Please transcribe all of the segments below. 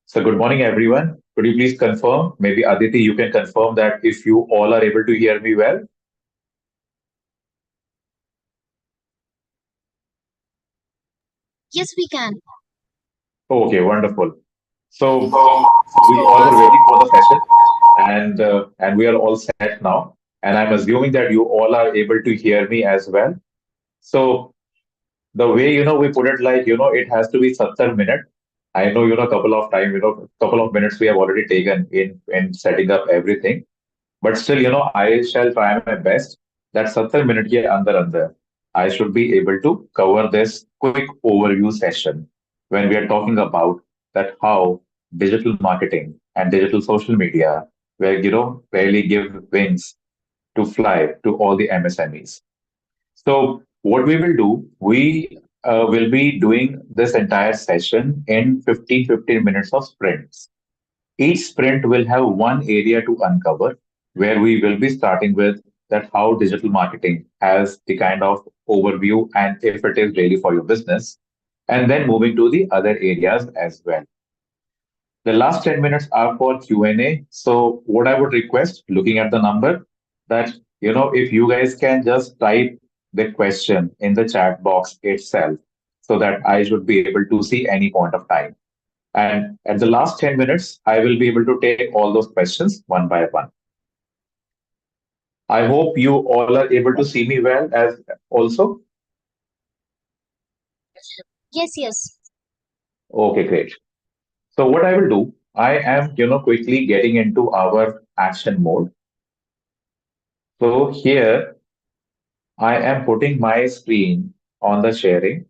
So good morning, everyone. Could you please confirm? Maybe Aditi, you can confirm that if you all are able to hear me well. Yes, we can. Okay, wonderful. So we all were waiting for the session, and we are all set now. And I'm assuming that you all are able to hear me as well. So the way we put it, like it has to be Sattar minute. I know couple of time, couple of minutes we have already taken in setting up everything. But still, I shall try my best that 70 minute ke andar I should be able to cover this quick overview session when we are talking about that how digital marketing and digital social media where really give wings to fly to all the MSMEs. So what we will do, we will be doing this entire session in 15 minutes of sprints. Each sprint will have one area to uncover where we will be starting with that how digital marketing has the kind of overview and if it is really for your business, and then moving to the other areas as well. The last 10 minutes are for Q&A. So what I would request, looking at the number, that if you guys can just type the question in the chat box itself so that I should be able to see any point of time. And at the last 10 minutes, I will be able to take all those questions one by one. I hope you all are able to see me well as also. Yes, yes. Okay, great. So what I will do, I am, quickly getting into our action mode. So here I am putting my screen on the sharing.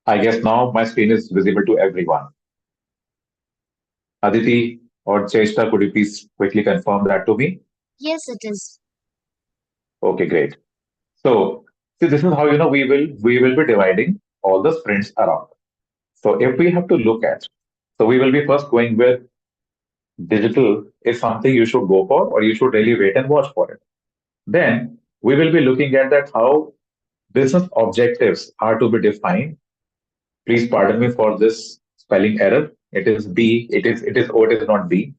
I guess now my screen is visible to everyone. Aditi or Cheshta, could you please quickly confirm that to me? Yes, it is. Okay, great. So, see, this is how we will be dividing all the sprints around. So, if we have to look at, so we will be first going with digital is something you should go for, or you should really wait and watch for it. Then we will be looking at that how business objectives are to be defined. Please pardon me for this spelling error. It is B. It is O. It is not B.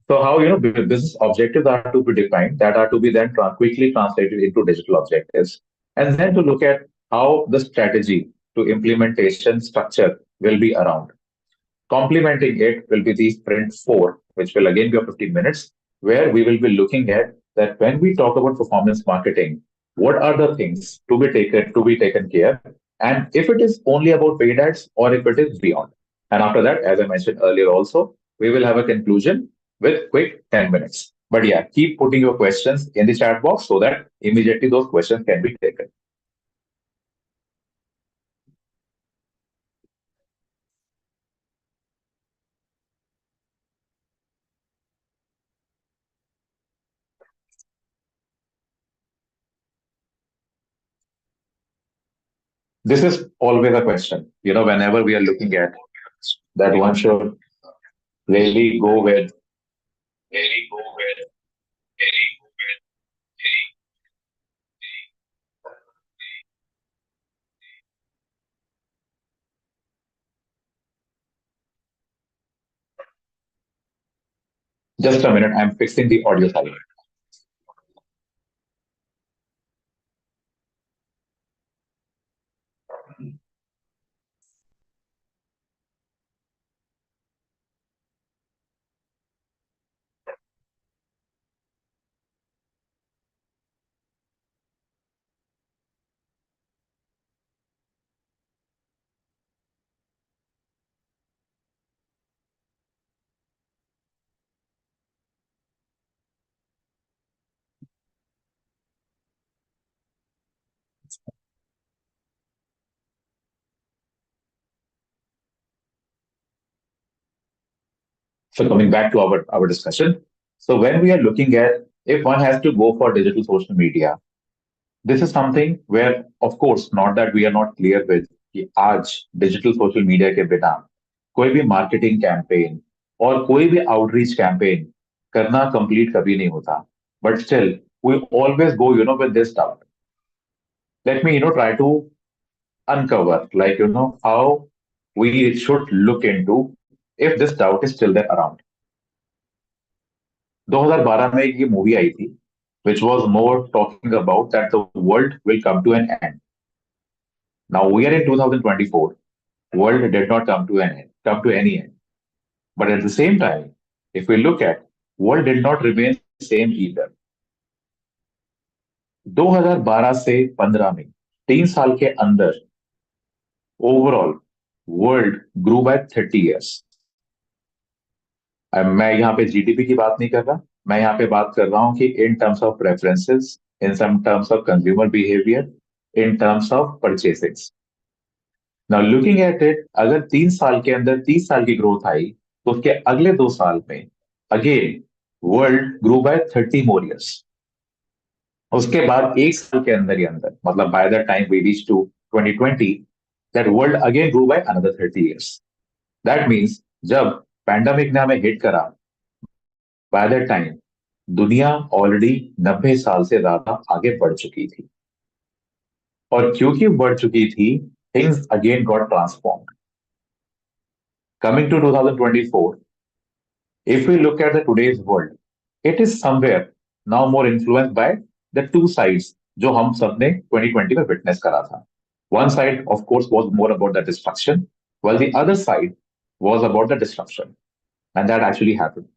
So how business objectives are to be defined that are to be then quickly translated into digital objectives, and then to look at how the strategy to implementation structure will be around. Complementing it will be the sprint four, which will again be of 15 minutes, where we will be looking at that when we talk about performance marketing, what are the things to be taken care, and if it is only about paid ads or if it is beyond. And after that, as I mentioned earlier, also we will have a conclusion with quick 10 minutes. But yeah, keep putting your questions in the chat box so that immediately those questions can be taken. This is always a question. Whenever we are looking at that, one should really go with. Just a minute, I'm fixing the audio side. So coming back to our discussion. So when we are looking at if one has to go for digital social media, this is something where, of course, not that we are not clear with कि आज digital social media के बिना कोई भी marketing campaign और कोई भी outreach campaign करना कंप्लीट कभी नहीं होता. But still we always go with this doubt. Let me try to uncover like how we should look into if this doubt is still there around. 2012 में एक ये मूवी आई थी which was more talking about that the world will come to an end. Now we are in 2024. World did not come to an end, come to any end. But at the same time, if we look at, world did not remain same either. 2012 से 15 में 3 साल के अंदर overall world grew by 30 years. मैं यहाँ पे GDP की बात नहीं कर रहा. मैं यहाँ पे बात कर रहा हूँ कि in terms of preferences, in some terms of consumer behaviour, in terms of purchasing. Now looking at it, अगर 3 साल के अंदर 30 साल की ग्रोथ आई तो उसके अगले 2 साल में again world grow by 30 more years. उसके बाद 1 साल के अंदर ही अंदर मतलब by the time we reach to 2020 that world again grow by another 30 years. That means जब पैंडमिक ने हमें हिट करा, बाय दैट टाइम दुनिया ऑलरेडी 90 साल से ज्यादा आगे बढ़ चुकी थी. और क्योंकि बढ़ चुकी थी, things again got transformed. Coming to 2024, if we look at the today's world, it is somewhere now more influenced by the two sides जो हम सबने 2020 में witness करा था. One side, of course, was more about the destruction, while the other side was about the disruption. And that actually happened.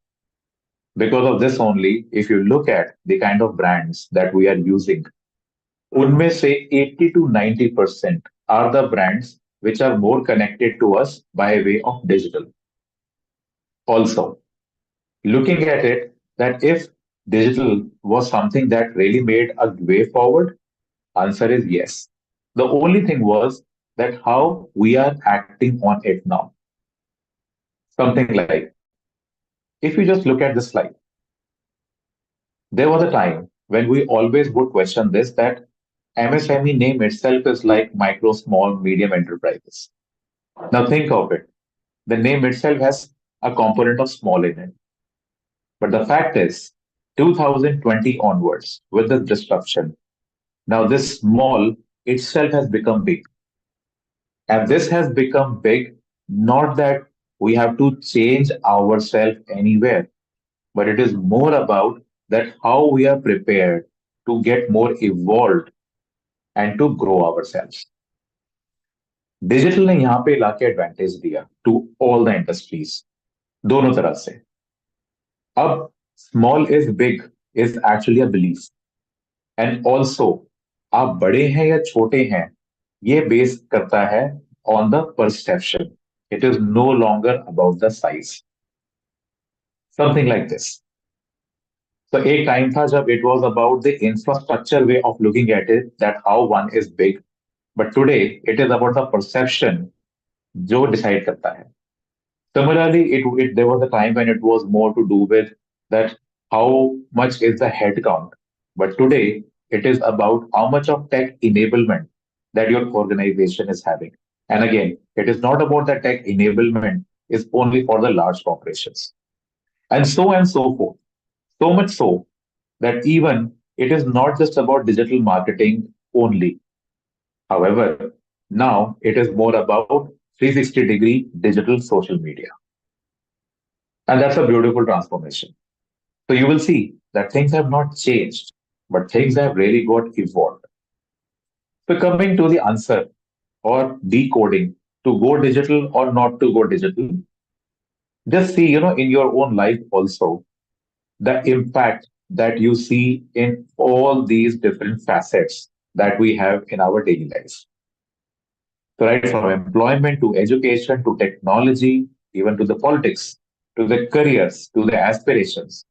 Because of this only, if you look at the kind of brands that we are using, उनमें से 80 to 90% are the brands which are more connected to us by way of digital. Also, looking at it, that if digital was something that really made a way forward, answer is yes. The only thing was that how we are acting on it now. Something like, if you just look at this slide, there was a time when we always would question this that MSME name itself is like micro, small, medium enterprises. Now think of it. The name itself has a component of small in it. But the fact is, 2020 onwards, with this disruption, now this small itself has become big. And this has become big, not that we have to change ourselves anywhere, but it is more about that how we are prepared to get more evolved and to grow ourselves. Digital ने यहाँ पे लाके advantage दिया to all the industries दोनों तरफ से. अब small is big is actually a belief. And also आप बड़े हैं या छोटे हैं, ये बेस करता है on the perception. It is no longer about the size. Something like this. तो एक टाइम था जब it was about the infrastructure way of looking at it that how one is big. But today it is about the perception जो decide करता है. Similarly, there was a time when it was more to do with that how much is the head count. But today, it is about how much of tech enablement that your organization is having. And again, it is not about that tech enablement is only for the large corporations. And so forth. So much so that even it is not just about digital marketing only. However, now it is more about 360-degree digital social media. And that's a beautiful transformation. So you will see that things have not changed, but things have really got evolved. So coming to the answer or decoding to go digital or not to go digital, just see, in your own life also, the impact that you see in all these different facets that we have in our daily lives. So right from employment to education to technology, even to the politics, to the careers, to the aspirations,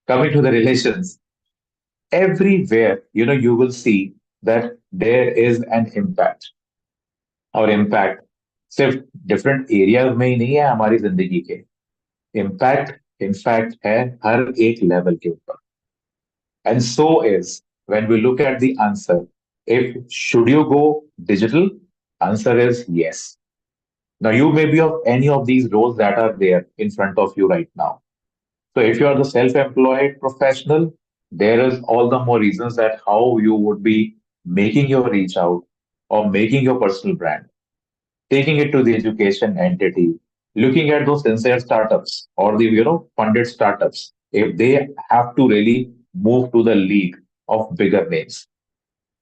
coming to the relations, everywhere, you will see that there is an impact. और impact सिर्फ different areas में ही नहीं है हमारी जिंदगी के. Impact, in fact, है हर एक level के ऊपर. And so is when we look at the answer. If should you go digital? Answer is yes. Now you may be of any of these roles that are there in front of you right now. So if you are the self-employed professional, there is all the more reasons that how you would be making your reach out or making your personal brand, taking it to the education entity, looking at those sincere startups or the funded startups, if they have to really move to the league of bigger names,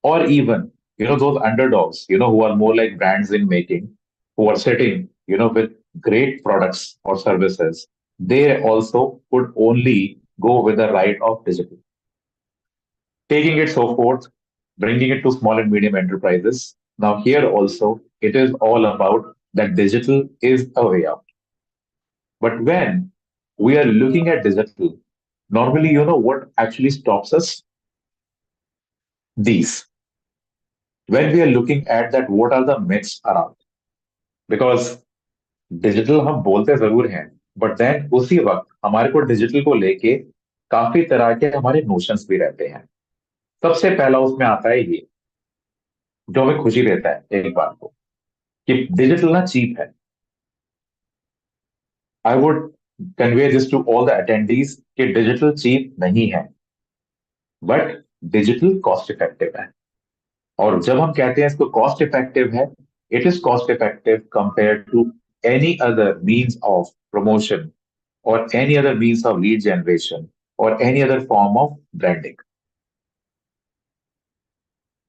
or even those underdogs, who are more like brands in making, who are sitting, with great products or services, they also could only go with the right of digital. Taking it so forth, bringing it to small and medium enterprises. Now, here also, it is all about that digital is a way out. But when we are looking at digital, normally, what actually stops us? These. When we are looking at that, what are the myths around? Because digital हम बोलते जरूर हैं, but then उसी वक्त हमारे को digital को लेके काफी तरह के हमारे नोशंस भी रहते हैं। सबसे पहला उसमें आता है ये, जो हमें खुशी देता है एक बार को, कि डिजिटल ना चीप है। I would convey this to all the attendees कि डिजिटल चीप नहीं है, बट डिजिटल कॉस्ट इफेक्टिव है। और जब हम कहते हैं इसको कॉस्ट इफेक्टिव है, it is cost effective compare to any other means of promotion or any other means of lead generation or any other form of branding.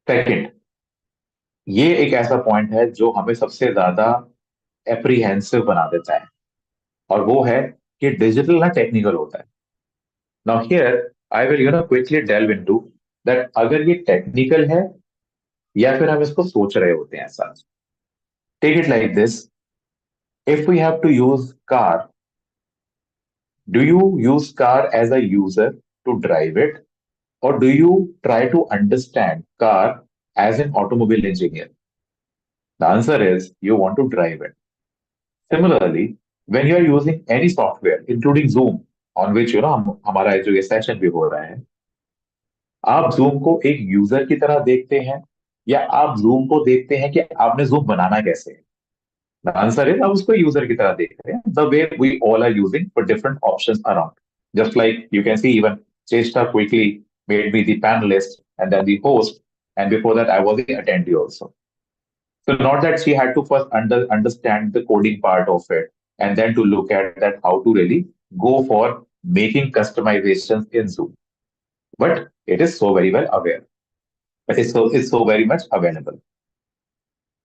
Second, ये एक ऐसा पॉइंट है जो हमें सबसे ज्यादा एप्रीहेंसिव बना देता है, और वो है कि डिजिटल ना टेक्निकल होता है। Now here I will quickly delve into that, अगर ये टेक्निकल है या फिर हम इसको सोच रहे होते हैं ऐसा। Take it like this, if we have to use car, do you use car as a user to drive it, or do you try to understand car as an automobile engineer? The answer is you want to drive it. Similarly, when you are using any software, including Zoom, on which हमारा जो ये session भी हो रहा है, आप Zoom को एक यूजर की तरह देखते हैं या आप Zoom को देखते हैं कि आपने Zoom बनाना कैसे है? The answer is आप उसको यूजर की तरह देख रहे हैं. The way we all are using for different options around. Just like you can see, even Cheshta quickly made me the panelist and then the host, and before that I was the attendee also. So not that she had to first understand the coding part of it and then to look at that how to really go for making customizations in Zoom. But it is so very well aware. But it's so very much available.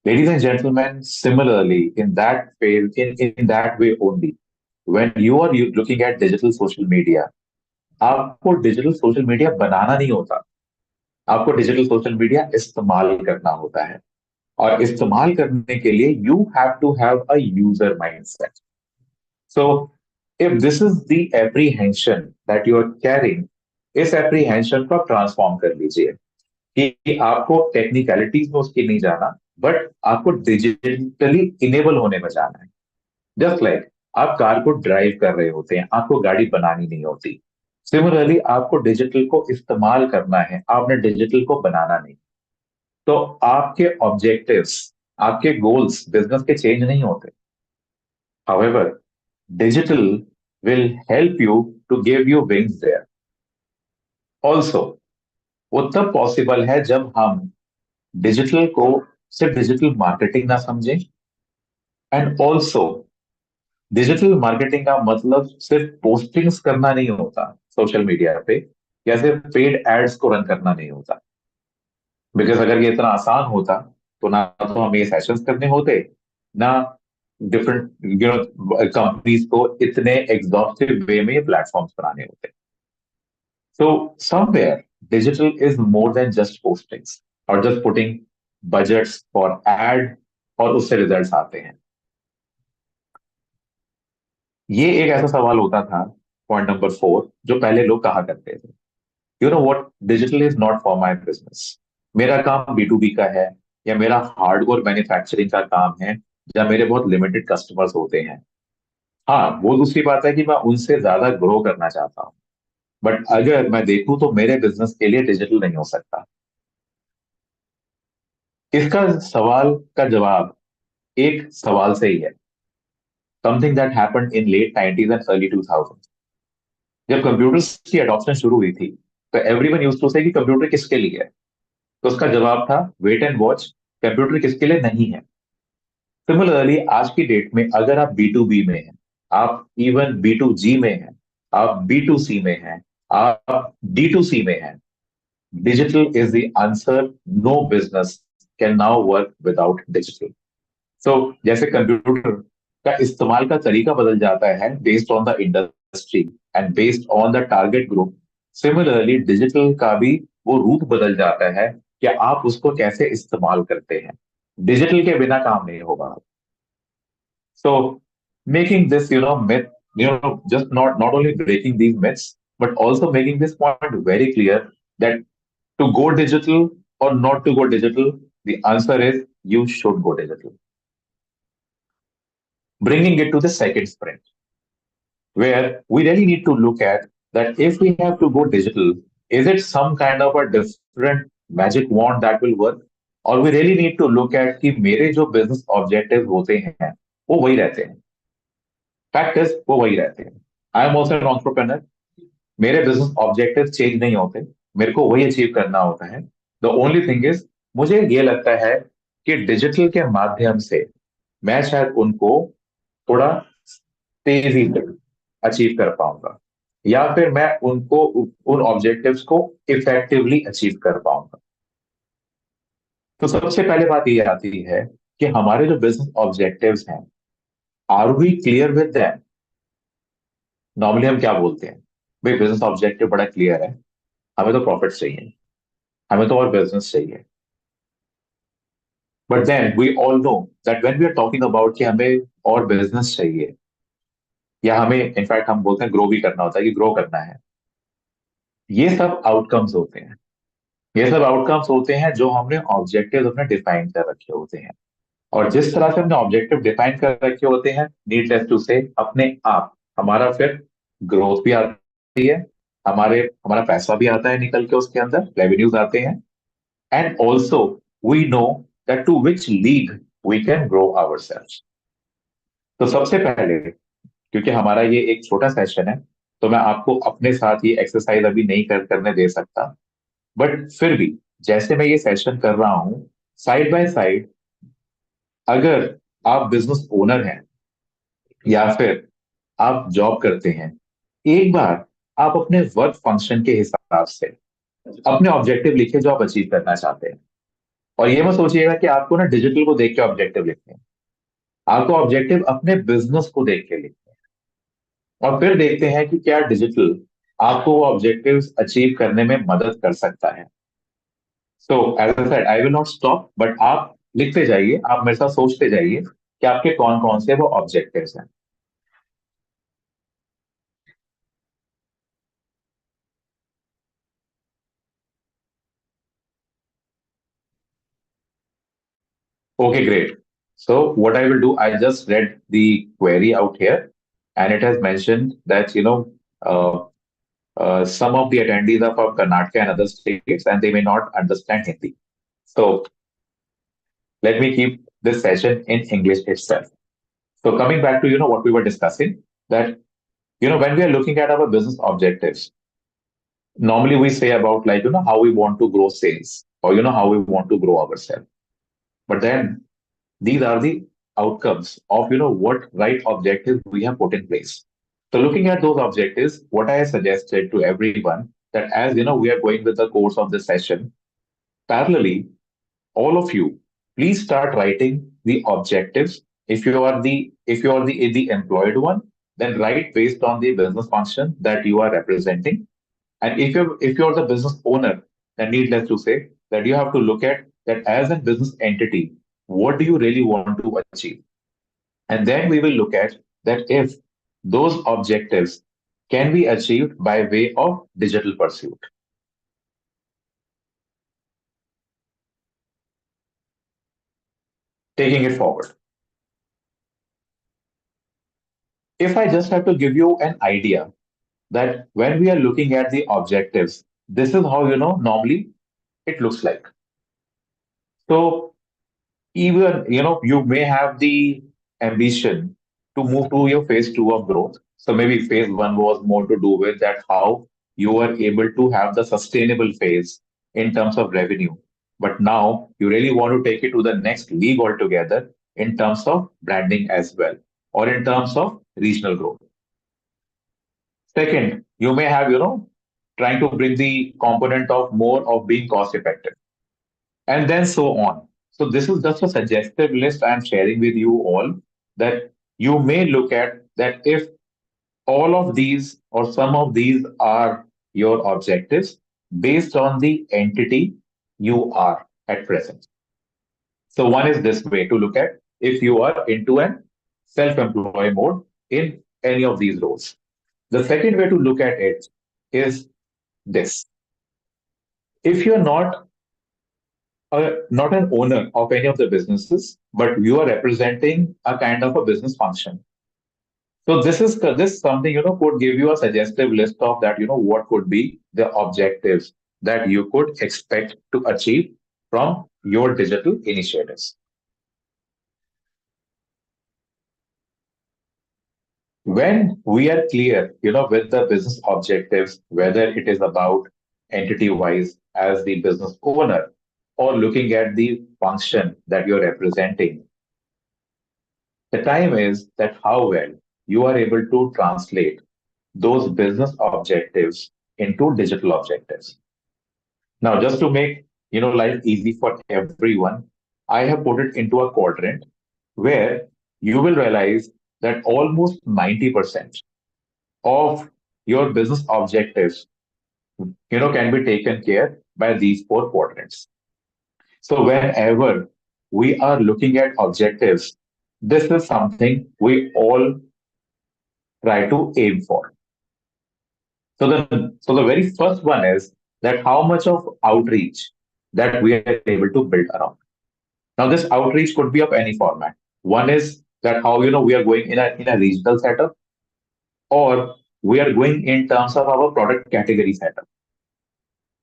Ladies and gentlemen, similarly, in that phase, in that way only, when you are looking at digital social media, आपको digital social media बनाना नहीं होता, आपको digital social media इस्तेमाल करना होता है। और इस्तेमाल करने के लिए you have to have a user mindset. So if this is the apprehension that you are carrying, इस एप्रीहेंशन को ट्रांसफॉर्म कर लीजिए कि आपको टेक्निकलिटीज में उसकी नहीं जाना, बट आपको डिजिटली इनेबल होने में जाना है। जस्ट लाइक आप कार को ड्राइव कर रहे होते हैं, आपको गाड़ी बनानी नहीं होती। सिमिलरली आपको डिजिटल को इस्तेमाल करना है, आपने डिजिटल को बनाना नहीं। तो आपके ऑब्जेक्टिव्स, आपके गोल्स बिजनेस के चेंज नहीं होते। However digital will help you to give you wings there. Also वो तब पॉसिबल है जब हम डिजिटल को सिर्फ डिजिटल मार्केटिंग ना समझें, एंड ऑल्सो डिजिटल मार्केटिंग का मतलब सिर्फ पोस्टिंग्स करना नहीं होता सोशल मीडिया पे, या सिर्फ पेड एड्स को रन करना नहीं होता। बिकॉज अगर ये इतना आसान होता तो ना तो हमें ये सेशंस करने होते, ना डिफरेंट कंपनीज को इतने एग्जॉस्टिव वे में प्लेटफॉर्म्स बनाने होते। So somewhere digital is more than just postings और just putting budgets for ad और उससे रिजल्ट्स आते हैं। ये एक ऐसा सवाल होता था, पॉइंट नंबर 4, जो पहले लोग कहा करते थे, you know what, digital is not for my business. मेरा काम B2B का है, या मेरा हार्डवेयर मैन्युफैक्चरिंग का काम है, या मेरे बहुत लिमिटेड कस्टमर्स होते हैं। हाँ, वो दूसरी बात है कि मैं उनसे ज्यादा ग्रो करना चाहता हूँ। बट अगर मैं देखूं तो मेरे बिजनेस के लिए डिजिटल नहीं हो सकता। इसका सवाल का जवाब एक सवाल से ही है। Something that happened in late 90s and early 2000। जब कंप्यूटर्स की अडॉप्शन शुरू हुई थी तो एवरीवन यूज्ड टू से कि कंप्यूटर किसके लिए है। तो उसका जवाब था वेट एंड वॉच, कंप्यूटर किसके लिए नहीं है। सिमिलरली आज की डेट में अगर आप B2B में हैं, आप इवन B2G में हैं, आप B2C में हैं, आप D2C में हैं, digital is the answer. No business can now work without digital. So जैसे कंप्यूटर का इस्तेमाल का तरीका बदल जाता है based on the industry and based on the target group, similarly digital का भी वो रूप बदल जाता है कि आप उसको कैसे इस्तेमाल करते हैं। डिजिटल के बिना काम नहीं होगा। So making this, myth, just not only breaking these myths, but also making this point very clear that to go digital or not to go digital, the answer is you should go digital. Bringing it to the second sprint, where we really need to look at that if we have to go digital, is it some kind of a different magic wand that will work? और we really need to look at कि मेरे जो business objective होते हैं वो वही रहते हैं। फैक्ट इज वो वही रहते हैं। I am also an entrepreneur. मेरे बिजनेस ऑब्जेक्टिव चेंज नहीं होते। मेरे को वही अचीव करना होता है। द ओनली थिंग इज मुझे ये लगता है कि डिजिटल के माध्यम से मैं शायद उनको थोड़ा तेजी से अचीव कर पाऊंगा, या फिर मैं उनको उन ऑब्जेक्टिव्स को इफेक्टिवली अचीव कर पाऊंगा। तो सबसे पहले बात ये आती है कि हमारे जो बिजनेस ऑब्जेक्टिव्स हैं, are we clear with them. Normally हम क्या बोलते हैं, भाई बिजनेस ऑब्जेक्टिव बड़ा क्लियर है, हमें तो प्रॉफिट चाहिए, हमें तो और बिजनेस चाहिए। But then we all know that when we are talking about कि हमें और बिजनेस चाहिए, या हमें इनफैक्ट हम बोलते हैं ग्रो भी करना होता है कि ग्रो करना है, ये सब आउटकम्स होते हैं। ये सब आउटकम्स होते हैं जो हमने ऑब्जेक्टिव अपने डिफाइन कर रखे होते हैं। और जिस तरह से हमने ऑब्जेक्टिव डिफाइन कर रखे होते हैं, नीडलेस टू से अपने आप हमारा फिर ग्रोथ भी आती है, हमारा पैसा भी आता है निकल के, उसके अंदर रेवेन्यूज आते हैं। And also we know that to which league we can grow our self. तो सबसे पहले, क्योंकि हमारा ये एक छोटा सेशन है, तो मैं आपको अपने साथ ये एक्सरसाइज अभी नहीं करने दे सकता। बट फिर भी जैसे मैं ये सेशन कर रहा हूं, साइड बाय साइड, अगर आप बिजनेस ओनर हैं या फिर आप जॉब करते हैं, एक बार आप अपने वर्क फंक्शन के हिसाब से अपने ऑब्जेक्टिव लिखिए जो आप अचीव करना चाहते हैं। और ये मत सोचिएगा कि आपको ना डिजिटल को देख के ऑब्जेक्टिव लिखते हैं। आपको ऑब्जेक्टिव अपने बिजनेस को देख के लिखते हैं, और फिर देखते हैं कि क्या डिजिटल आपको वो ऑब्जेक्टिव्स अचीव करने में मदद कर सकता है। So as I said, I will not stop, but आप लिखते जाइए, आप मेरे साथ सोचते जाइए कि आपके कौन कौन से वो ऑब्जेक्टिव्स हैं। Okay, great. So what I will do, I just read the query out here, and it has mentioned that uh, some of the attendees are from Karnataka and other states, and they may not understand Hindi. So let me keep this session in English itself. So coming back to what we were discussing, that when we are looking at our business objectives, normally we say about like how we want to grow sales, or how we want to grow ourselves. But then these are the outcomes of what right objectives we have put in place. So looking at those objectives, what I suggested to everyone, that as we are going with the course of this session, parallelly, all of you, please start writing the objectives. If you are the employed one, then write based on the business function that you are representing. And if you're the business owner, then needless to say that you have to look at that as a business entity, what do you really want to achieve? And then we will look at that if those objectives can be achieved by way of digital pursuit. Taking it forward. If I just have to give you an idea that when we are looking at the objectives, this is how, normally it looks like. So even, you may have the ambition to move to your phase two of growth. So maybe phase one was more to do with that how you were able to have the sustainable phase in terms of revenue. But now you really want to take it to the next league altogether in terms of branding as well, or in terms of regional growth. Second, you may have, trying to bring the component of more of being cost effective, and then so on. So this is just a suggestive list I'm sharing with you all, that you may look at that if all of these or some of these are your objectives based on the entity you are at present. So one is this way to look at if you are into an self-employed mode in any of these roles. The second way to look at it is this. If you're not an owner of any of the businesses, but you are representing a kind of a business function. So this something could give you a suggestive list of that what could be the objectives that you could expect to achieve from your digital initiatives. When we are clear, with the business objectives, whether it is about entity wise as the business owner or looking at the function that you're representing, the time is that how well you are able to translate those business objectives into digital objectives. Now, just to make life easy for everyone, I have put it into a quadrant where you will realize that almost 90% of your business objectives can be taken care by these four quadrants. So whenever we are looking at objectives, this is something we all try to aim for. So the very first one is that how much of outreach that we are able to build around. Now, this outreach could be of any format. One is that how we are going in a regional setup, or we are going in terms of our product category setup,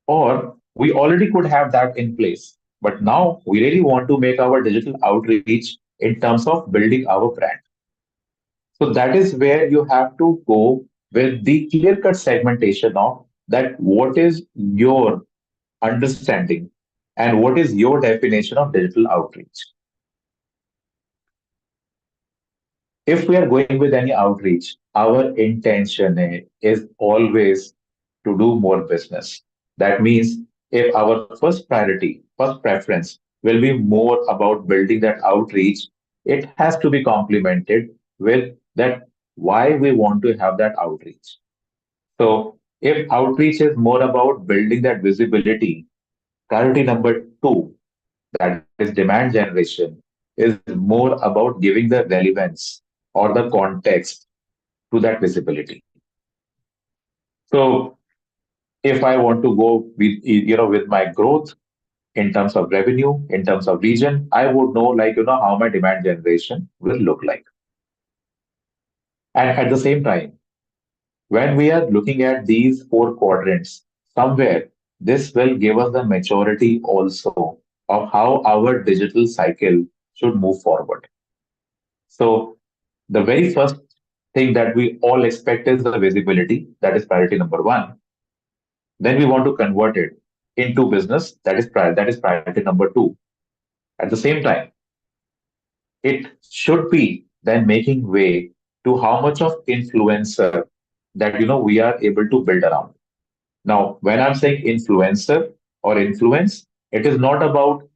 or we already could have that in place. But now we really want to make our digital outreach in terms of building our brand. So that is where you have to go with the clear cut segmentation of that what is your understanding and what is your definition of digital outreach. If we are going with any outreach, our intention is always to do more business. That means if our first priority, first preference will be more about building that outreach, it has to be complemented with that why we want to have that outreach. So if outreach is more about building that visibility, priority number two, that is demand generation, is more about giving the relevance or the context to that visibility. So if I want to go with my growth in terms of revenue, in terms of region, I would know how my demand generation will look like. And at the same time, when we are looking at these four quadrants, somewhere this will give us the maturity also of how our digital cycle should move forward. So the very first thing that we all expect is the visibility. That is priority number one. Then we want to convert it into business. That is priority number two. At the same time, it should be then making way to how much of influencer that we are able to build around. Now, when I'm saying influencer or influence, it is not about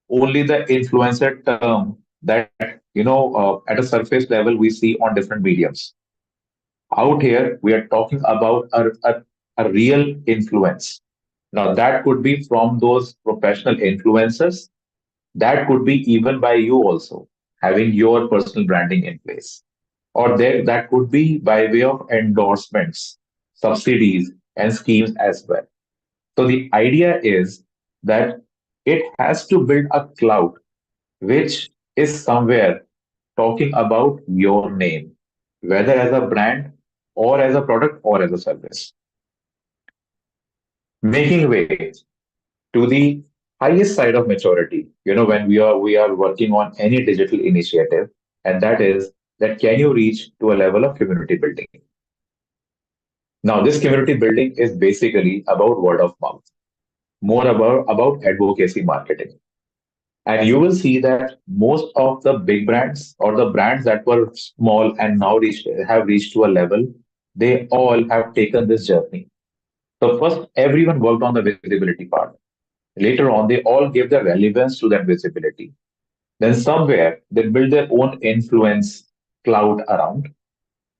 only the influencer term that at a surface level we see on different mediums. Out here, we are talking about a real influence. Now, that could be from those professional influencers. That could be even by you also, having your personal branding in place. Or that could be by way of endorsements, subsidies, and schemes as well. So the idea is that it has to build a cloud which is somewhere talking about your name, whether as a brand or as a product or as a service, making way to the highest side of maturity. When we are working on any digital initiative, and that is that can you reach to a level of community building. Now, this community building is basically about word of mouth, more about advocacy marketing. And you will see that most of the big brands or the brands that were small and now have reached to a level, they all have taken this journey. So first, everyone worked on the visibility part. Later on, they all gave the relevance to that visibility. Then somewhere they build their own influence cloud around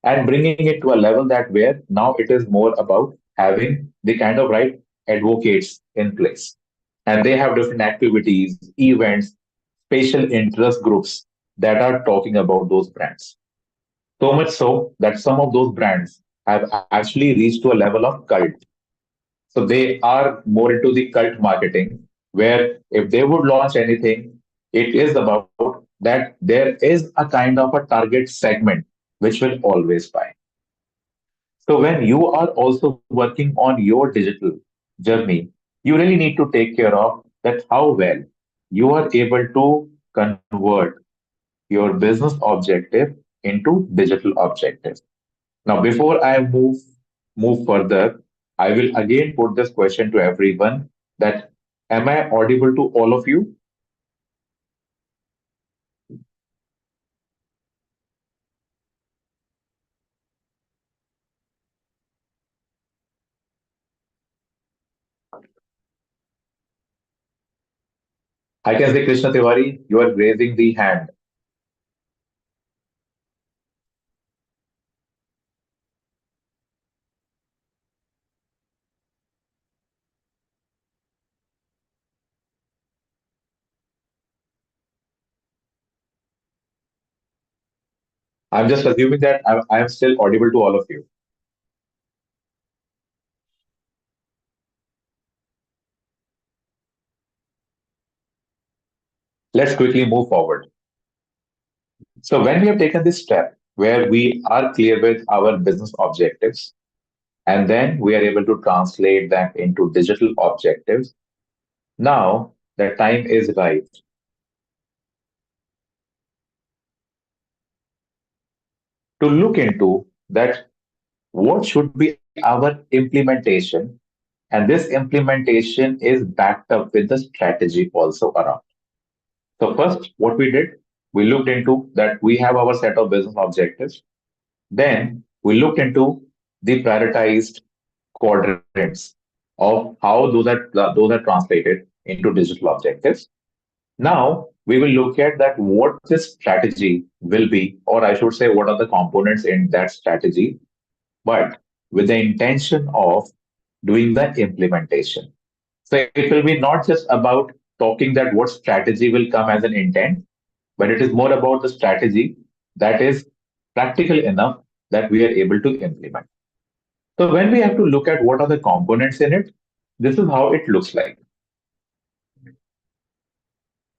and bringing it to a level that where now it is more about having the kind of right advocates in place. And they have different activities, events, special interest groups that are talking about those brands. So much so that some of those brands have actually reached to a level of cult. So they are more into the cult marketing, where if they would launch anything, it is about that there is a kind of a target segment which will always buy. So when you are also working on your digital journey, you really need to take care of that how well you are able to convert your business objective into digital objective. Now, before I move further, I will again put this question to everyone that am I audible to all of you? I can say Krishna Tiwari, you are raising the hand. I'm just assuming that I am still audible to all of you. Let's quickly move forward. So when we have taken this step where we are clear with our business objectives, and then we are able to translate that into digital objectives, now the time is right to look into that what should be our implementation, and this implementation is backed up with the strategy also around. So first, what we did, we looked into that we have our set of business objectives. Then we looked into the prioritized quadrants of how those are translated into digital objectives. Now we will look at that what this strategy will be, or I should say, what are the components in that strategy, but with the intention of doing the implementation. So it will be not just about talking that what strategy will come as an intent, but it is more about the strategy that is practical enough that we are able to implement. So when we have to look at what are the components in it, this is how it looks like.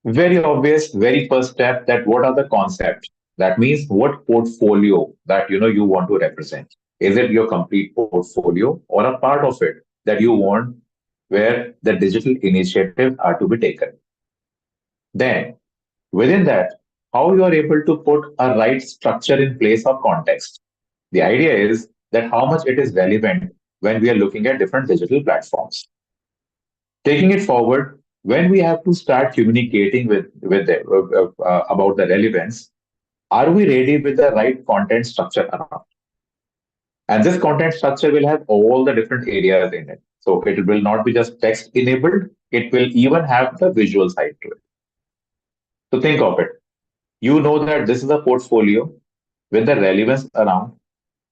Very obvious, very first step that what are the concepts? That means what portfolio that you want to represent. Is it your complete portfolio or a part of it that you want where the digital initiatives are to be taken? Then within that, how you are able to put a right structure in place of context. The idea is that how much it is relevant when we are looking at different digital platforms. Taking it forward, when we have to start communicating about the relevance, are we ready with the right content structure around? And this content structure will have all the different areas in it. So it will not be just text enabled, it will even have the visual side to it. So think of it. You know that this is a portfolio with the relevance around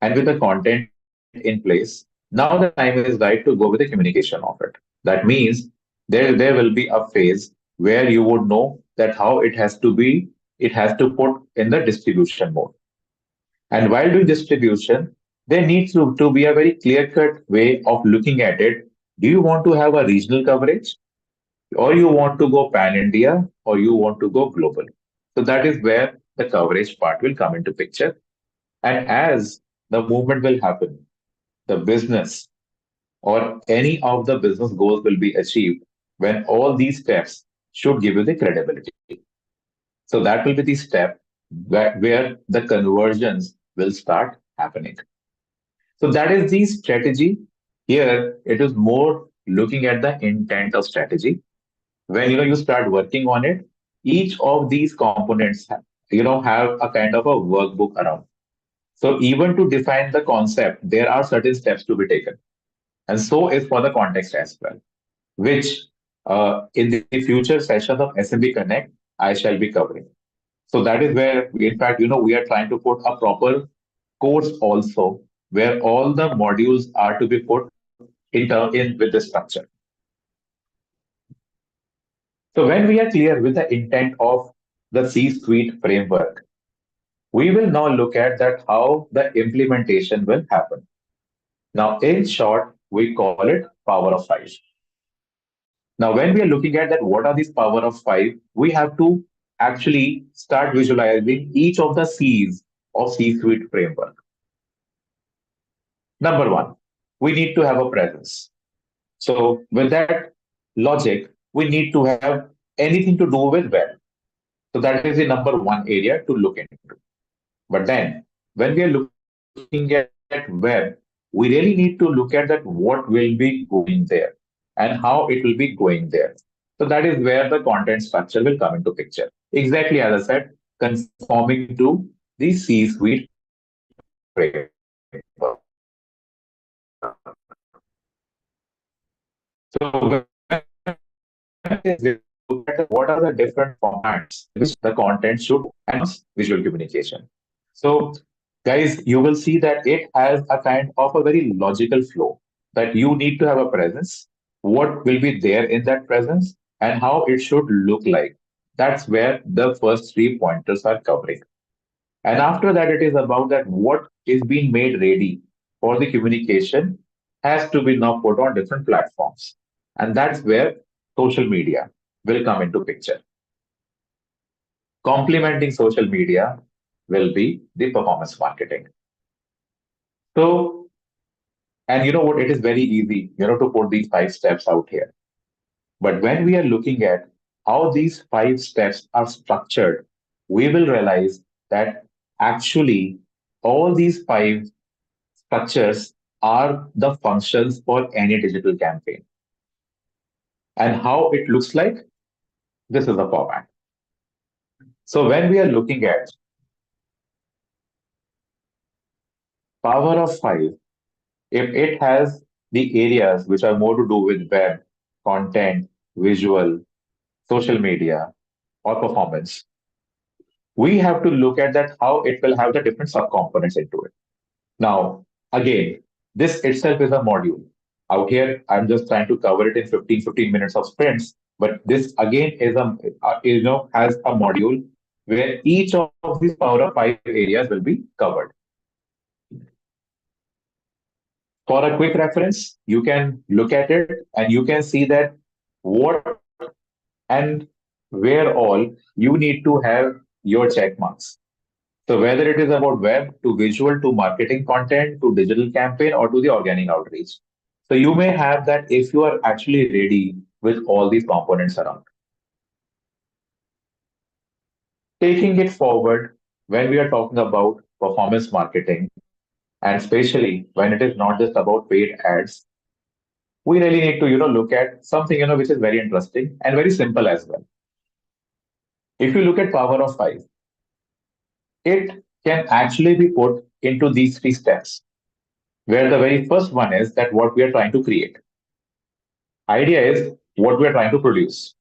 and with the content in place. Now the time is right to go with the communication of it. That means there will be a phase where you would know that how it has to put in the distribution mode. And while doing distribution, there needs to be a very clear-cut way of looking at it. Do you want to have a regional coverage, or you want to go pan-India, or you want to go global? So that is where the coverage part will come into picture. And as the movement will happen, the business or any of the business goals will be achieved when all these steps should give you the credibility. So that will be the step where the conversions will start happening. So that is the strategy. Here, it is more looking at the intent of strategy. When you start working on it, each of these components have a kind of a workbook around. So even to define the concept, there are certain steps to be taken, and so is for the context as well, which in the future sessions of SMB Connect I shall be covering. So that is where, in fact, we are trying to put a proper course also where all the modules are to be put in with the structure. So when we are clear with the intent of the C-suite framework, we will now look at that how the implementation will happen. Now, in short, we call it power of five. Now, when we are looking at that, what are these power of five? We have to actually start visualizing each of the C's of C-suite framework. Number one, we need to have a presence. So with that logic, we need to have anything to do with web. So that is the number one area to look into. But then when we are looking at web, we really need to look at that what will be going there and how it will be going there. So that is where the content structure will come into picture. Exactly as I said, conforming to the C-suite framework. So when it is look at what are the different formats in which the content should and visual communication. So, guys, you will see that it has a kind of a very logical flow that you need to have a presence, what will be there in that presence, and how it should look like. That's where the first three pointers are covering. And after that, it is about that what is being made ready for the communication has to be now put on different platforms. And that's where social media will come into picture. Complementing social media will be the performance marketing. So, and you know what? It is very easy, to put these five steps out here. But when we are looking at how these five steps are structured, we will realize that actually all these five structures are the functions for any digital campaign. And how it looks like, this is the format. So when we are looking at power of five, if it has the areas which are more to do with web, content, visual, social media, or performance, we have to look at that how it will have the different subcomponents into it. Now, again, this itself is a module. Out here, I'm just trying to cover it in 15 minutes of sprints, but this again is has a module where each of these power of five areas will be covered. For a quick reference, you can look at it and you can see that what and where all you need to have your check marks. So whether it is about web to visual to marketing content to digital campaign or to the organic outreach. So you may have that if you are actually ready with all these components around. Taking it forward when we are talking about performance marketing, and especially when it is not just about paid ads, we really need to look at something which is very interesting and very simple as well. If you look at power of five, it can actually be put into these three steps, where the very first one is that what we are trying to create. Idea is what we are trying to produce.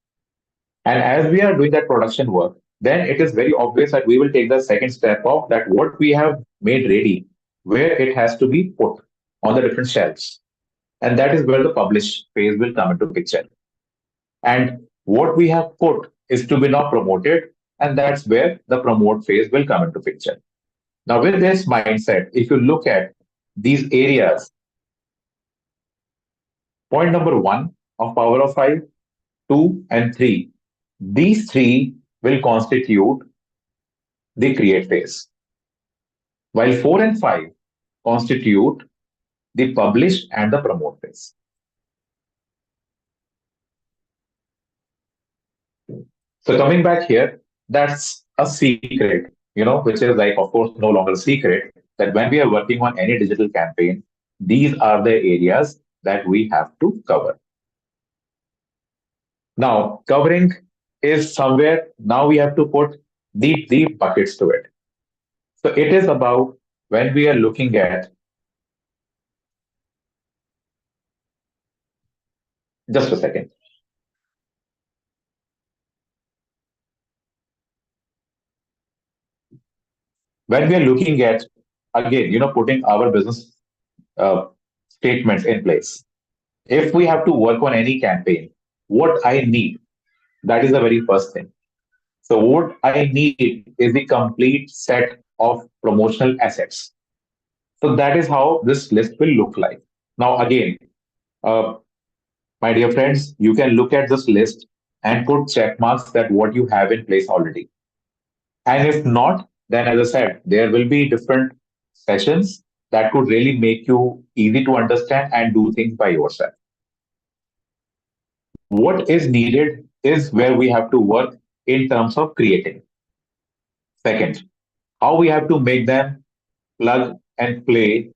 And as we are doing that production work, then it is very obvious that we will take the second step of that what we have made ready, where it has to be put on the different shelves. And that is where the publish phase will come into picture. And what we have put is to be now promoted, and that's where the promote phase will come into picture. Now, with this mindset, if you look at these areas, point number one of power of five, two, and three, these three will constitute the create phase. While four and five constitute the publish and the promote phase. So coming back here, that's a secret, which is like, of course, no longer a secret that when we are working on any digital campaign, these are the areas that we have to cover. Now, covering is somewhere, now we have to put the buckets to it. So it is about when we are looking at, just a second, when we are looking at, again, putting our business uh, statements in place. If we have to work on any campaign, what I need, that is the very first thing. So what I need is the complete set of promotional assets. So that is how this list will look like. Now, again, uh, my dear friends, you can look at this list and put check marks that what you have in place already. And if not, then as I said, there will be different sessions that could really make you easy to understand and do things by yourself. What is needed is where we have to work in terms of creating. Second, how we have to make them plug and play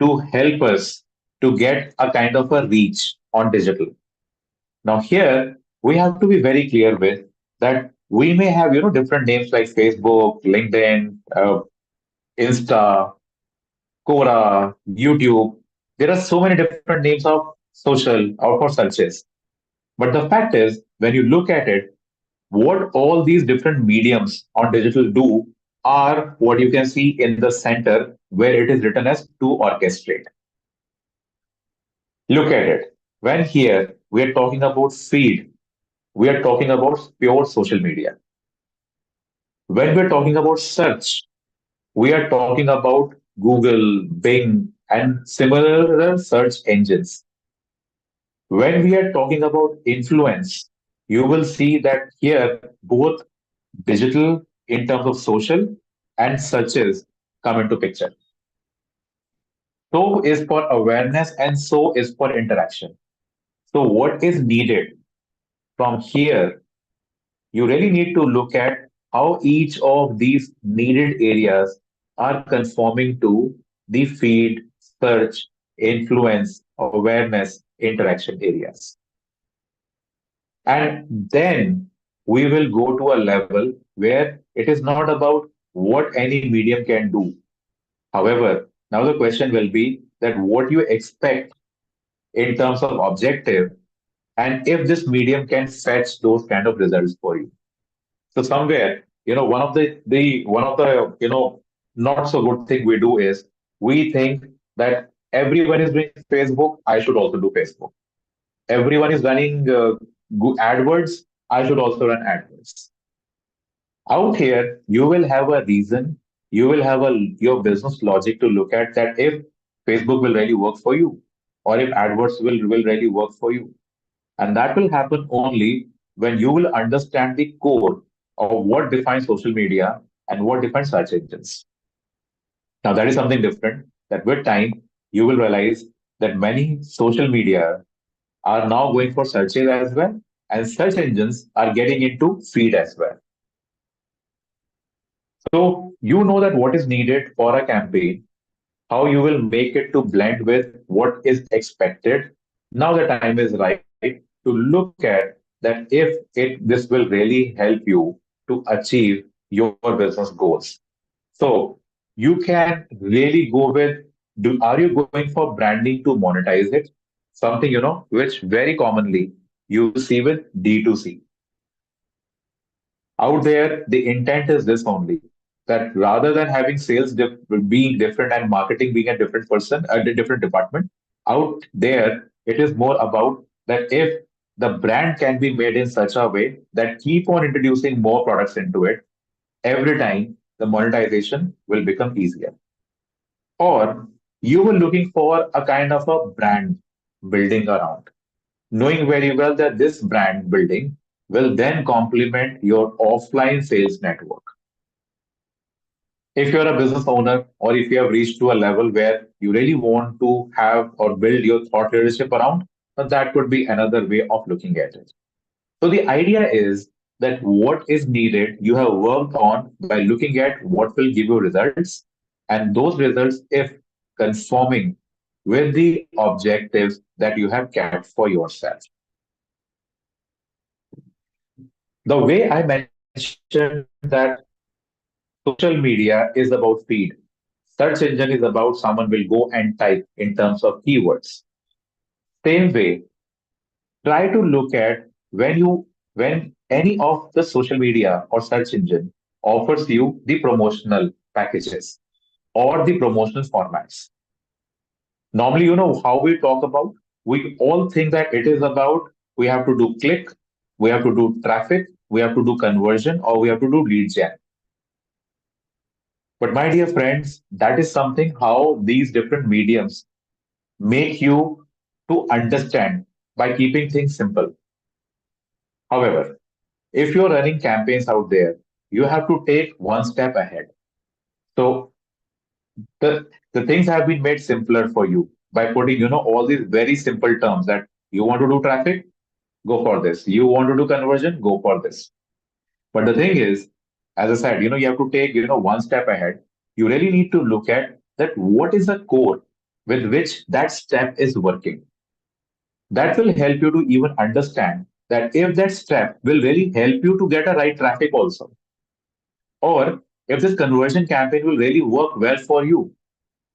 to help us to get a kind of a reach on digital. Now here we have to be very clear with that we may have different names like Facebook, LinkedIn, Insta, Quora, YouTube. There are so many different names of social or for searches. But the fact is, when you look at it, what all these different mediums on digital do are what you can see in the center where it is written as to orchestrate. Look at it. When here we are talking about feed, we are talking about pure social media. When we're talking about search, we are talking about Google, Bing, and similar search engines. When we are talking about influence, you will see that here both digital in terms of social and searches come into picture. So is for awareness and so is for interaction. So what is needed from here, you really need to look at how each of these needed areas are conforming to the feed, search, influence, awareness, interaction areas. And then we will go to a level where it is not about what any medium can do. However, now the question will be that what you expect in terms of objective and if this medium can fetch those kind of results for you. So somewhere, one of the one of the not so good thing we do is we think that everyone is doing Facebook, I should also do Facebook. Everyone is running AdWords, I should also run AdWords. Out here, you will have a reason, you will have your business logic to look at that if Facebook will really work for you, or if AdWords will really work for you. And that will happen only when you will understand the core of what defines social media and what defines search engines. Now, that is something different that with time, you will realize that many social media are now going for searches as well, and search engines are getting into feed as well. So, you know that what is needed for a campaign, how you will make it to blend with what is expected. Now the time is right to look at that if this will really help you to achieve your business goals. So you can really go with, are you going for branding to monetize it? Something, which very commonly you will see with D2C. Out there, the intent is this only that rather than having sales being different and marketing being a different person, a different department, out there, it is more about that if the brand can be made in such a way that keep on introducing more products into it, every time the monetization will become easier. Or you were looking for a kind of a brand building around, knowing very well that this brand building will then complement your offline sales network. If you're a business owner or if you have reached to a level where you really want to have or build your thought leadership around, that could be another way of looking at it. So the idea is that what is needed, you have worked on by looking at what will give you results, and those results, if conforming with the objectives that you have kept for yourself. The way I mentioned that social media is about feed, search engine is about someone will go and type in terms of keywords. Same way, try to look at when any of the social media or search engine offers you the promotional packages or the promotional formats. Normally, you know how we talk about, we all think that it is about we have to do click, we have to do traffic, we have to do conversion, or we have to do lead gen. But my dear friends, that is something how these different mediums make you to understand by keeping things simple. However, if you're running campaigns out there, you have to take one step ahead. So the things have been made simpler for you by putting, all these very simple terms that you want to do traffic, go for this. You want to do conversion, go for this. But the thing is, as I said, you have to take, one step ahead. You really need to look at that what is the core with which that step is working. That will help you to even understand that if that step will really help you to get a right traffic also, or if this conversion campaign will really work well for you,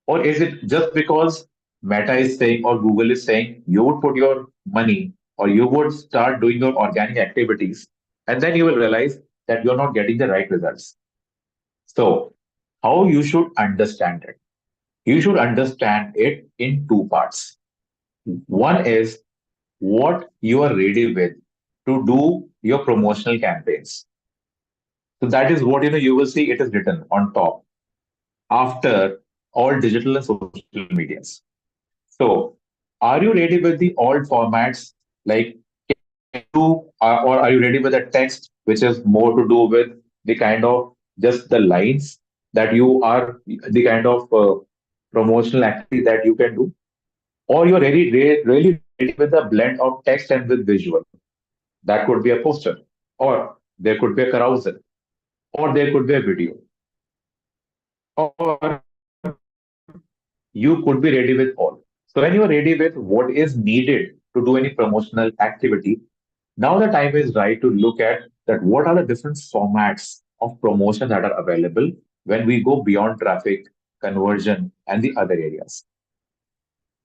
or is it just because Meta is saying or Google is saying you would put your money or you would start doing your organic activities, and then you will realize that you're not getting the right results. So, how you should understand it? You should understand it in two parts. One is what you are ready with to do your promotional campaigns. So that is what you will see it is written on top after all digital and social medias. So are you ready with the old formats? Like can you do or are you ready with a text which is more to do with the kind of just the lines that you are the kind of promotional activity that you can do? Or you're really ready with a blend of text and with visual. That could be a poster, or there could be a carousel, or there could be a video, or you could be ready with all. So when you're ready with what is needed to do any promotional activity, now the time is right to look at that what are the different formats of promotion that are available when we go beyond traffic, conversion, and the other areas.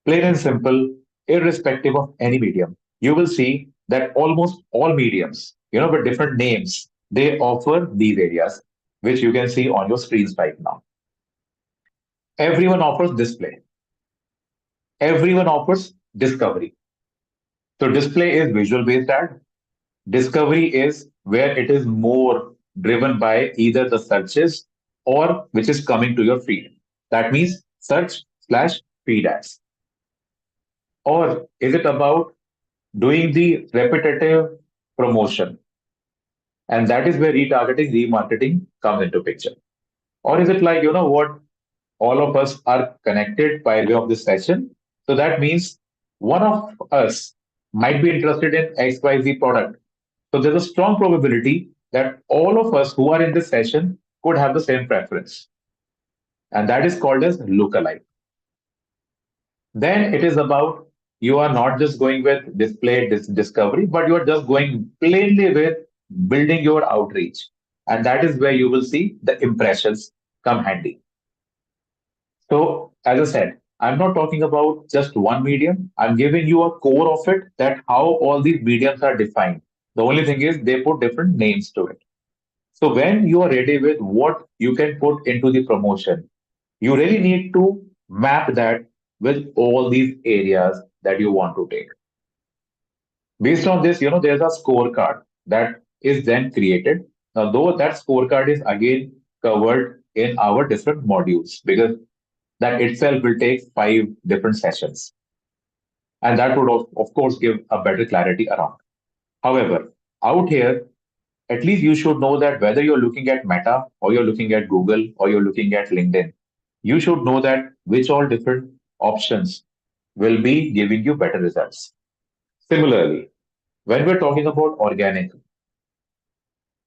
Plain and simple, irrespective of any medium, you will see that almost all mediums, with different names, they offer these areas, which you can see on your screens right now. Everyone offers display. Everyone offers discovery. So display is visual based ad. Discovery is where it is more driven by either the searches or which is coming to your feed. That means search slash feed ads. Or is it about doing the repetitive promotion? And that is where retargeting, remarketing comes into picture. Or is it like, what all of us are connected by way of this session? So that means one of us might be interested in XYZ product. So there's a strong probability that all of us who are in this session could have the same preference. And that is called as lookalike. Then it is about you are not just going with display discovery, but you are just going plainly with building your outreach. And that is where you will see the impressions come handy. So, as I said, I'm not talking about just one medium. I'm giving you a core of it that how all these mediums are defined. The only thing is they put different names to it. So when you are ready with what you can put into the promotion, you really need to map that with all these areas that you want to take. Based on this, there's a scorecard that is then created. Now, though that scorecard is again covered in our different modules because that itself will take 5 different sessions. And that would, of course, give a better clarity around. However, out here, at least you should know that whether you're looking at Meta or you're looking at Google or you're looking at LinkedIn, you should know that which all different options will be giving you better results. Similarly, when we're talking about organic,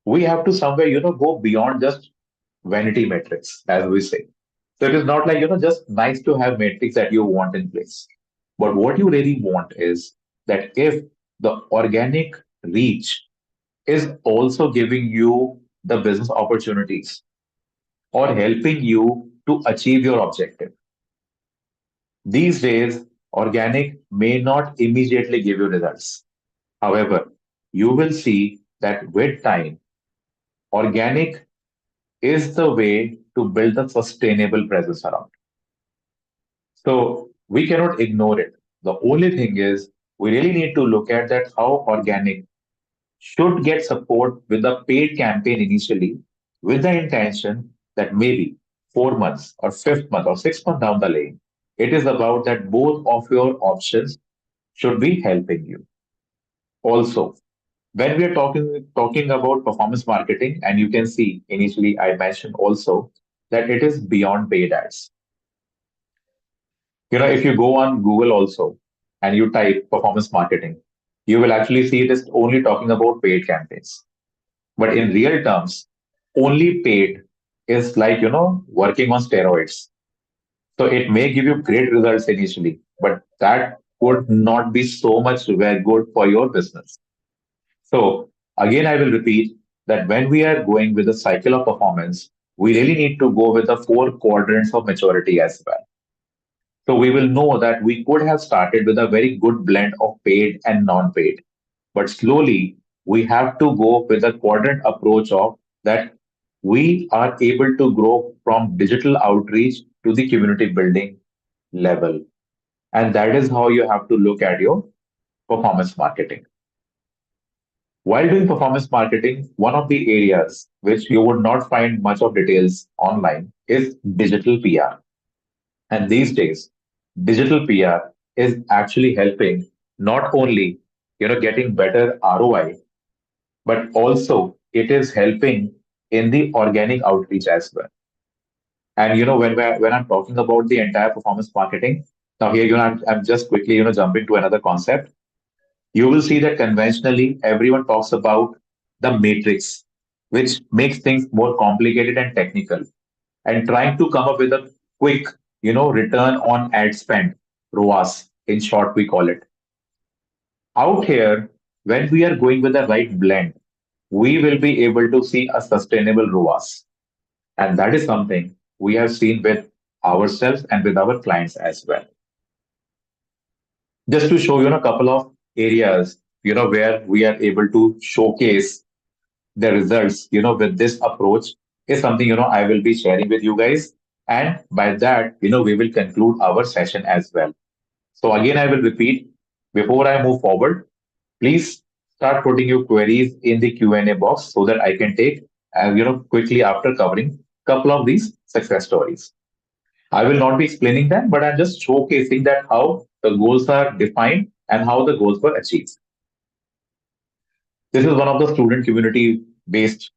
we have to somewhere, go beyond just vanity metrics, as we say. So it is not like, just nice to have metrics that you want in place. But what you really want is that if the organic reach is also giving you the business opportunities or helping you to achieve your objective. These days, organic may not immediately give you results. However, you will see that with time, organic is the way to build a sustainable presence around. So we cannot ignore it. The only thing is we really need to look at that how organic should get support with a paid campaign initially with the intention that maybe 4 months or fifth month or 6 months down the lane, it is about that both of your options should be helping you. Also, when we are talking about performance marketing, and you can see initially I mentioned also that it is beyond paid ads. If you go on Google also and you type performance marketing, you will actually see it is only talking about paid campaigns. But in real terms, only paid is like, working on steroids. So it may give you great results initially, but that would not be so much very good for your business. So again, I will repeat that when we are going with the cycle of performance, we really need to go with the four quadrants of maturity as well. So we will know that we could have started with a very good blend of paid and non-paid. But slowly, we have to go with a quadrant approach of that we are able to grow from digital outreach to the community building level. And that is how you have to look at your performance marketing. While doing performance marketing, one of the areas which you would not find much of details online is digital PR. And these days, digital PR is actually helping not only getting better ROI, but also it is helping in the organic outreach as well. And when I'm talking about the entire performance marketing, now here I'm just quickly jumping to another concept. You will see that conventionally everyone talks about the matrix, which makes things more complicated and technical, and trying to come up with a quick return on ad spend, ROAS in short we call it. Out here, when we are going with the right blend, we will be able to see a sustainable ROAS. And that is something we have seen with ourselves and with our clients as well. Just to show a couple of areas, where we are able to showcase the results, with this approach is something, I will be sharing with you guys. And by that, we will conclude our session as well. So again, I will repeat before I move forward, please start putting your queries in the Q&A box so that I can take, quickly after covering a couple of these success stories. I will not be explaining them, but I'm just showcasing that how the goals are defined and how the goals were achieved. This is one of the student community based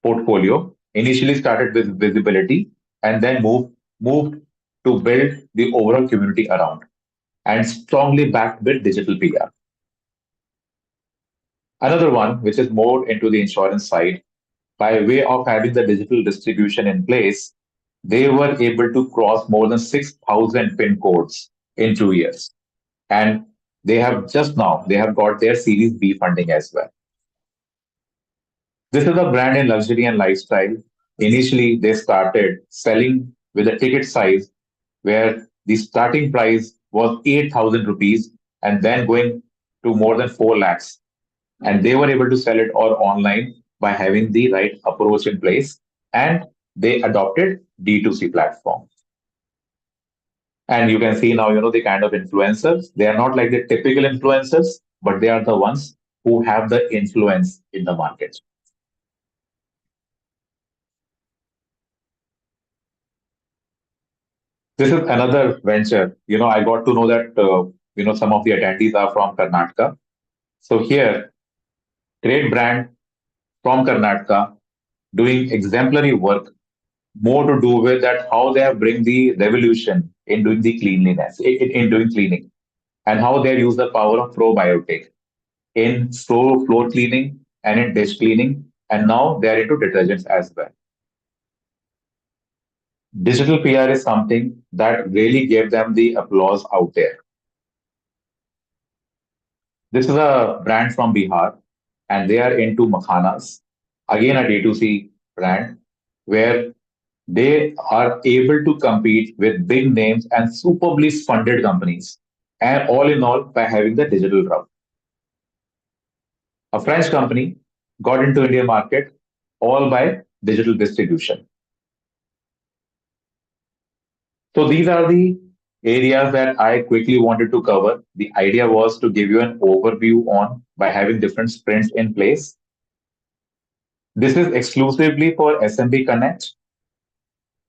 portfolio. Initially started with visibility and then moved to build the overall community around and strongly backed with digital PR. Another one, which is more into the insurance side, by way of having the digital distribution in place, they were able to cross more than 6,000 PIN codes in 2 years. And they have got their Series B funding as well. This is a brand in luxury and lifestyle. Initially, they started selling with a ticket size where the starting price was 8,000 rupees and then going to more than 4 lakhs. And they were able to sell it all online by having the right approach in place. And they adopted D2C platform. And you can see now, the kind of influencers. They are not like the typical influencers, but they are the ones who have the influence in the market. This is another venture. I got to know that, some of the attendees are from Karnataka. So here, great brand. from Karnataka doing exemplary work, more to do with that how they have bring the revolution in doing the cleanliness, in doing cleaning, and how they have used the power of probiotic in floor cleaning and in dish cleaning, and now they are into detergents as well. Digital PR is something that really gave them the applause out there. This is a brand from Bihar, and they are into makhanas. Again, a D2C brand where they are able to compete with big names and superbly funded companies. And all in all, by having the digital route. A French company got into Indian market all by digital distribution. So these are the areas that I quickly wanted to cover. The idea was to give you an overview on by having different sprints in place. This is exclusively for SMB Connect.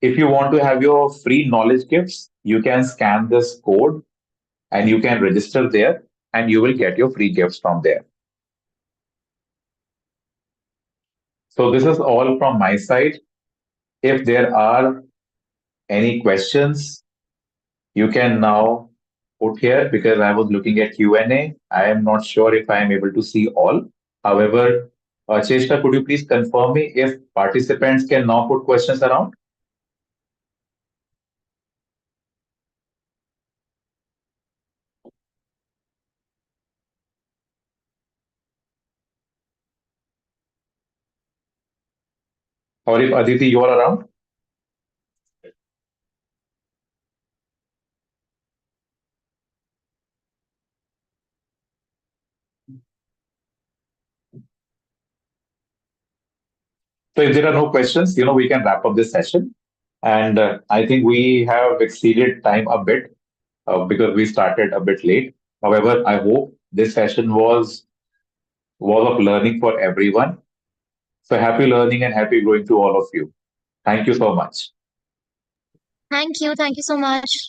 If you want to have your free knowledge gifts, you can scan this code and you can register there and you will get your free gifts from there. So this is all from my side. If there are any questions, you can now put here because I was looking at Q&A. I am not sure if I am able to see all. However, Cheshta, could you please confirm me if participants can now put questions around? Or if Aditi, you are around? So if there are no questions, we can wrap up this session. And I think we have exceeded time a bit because we started a bit late. However, I hope this session was of learning for everyone. So happy learning and happy growing to all of you. Thank you so much. Thank you. Thank you so much.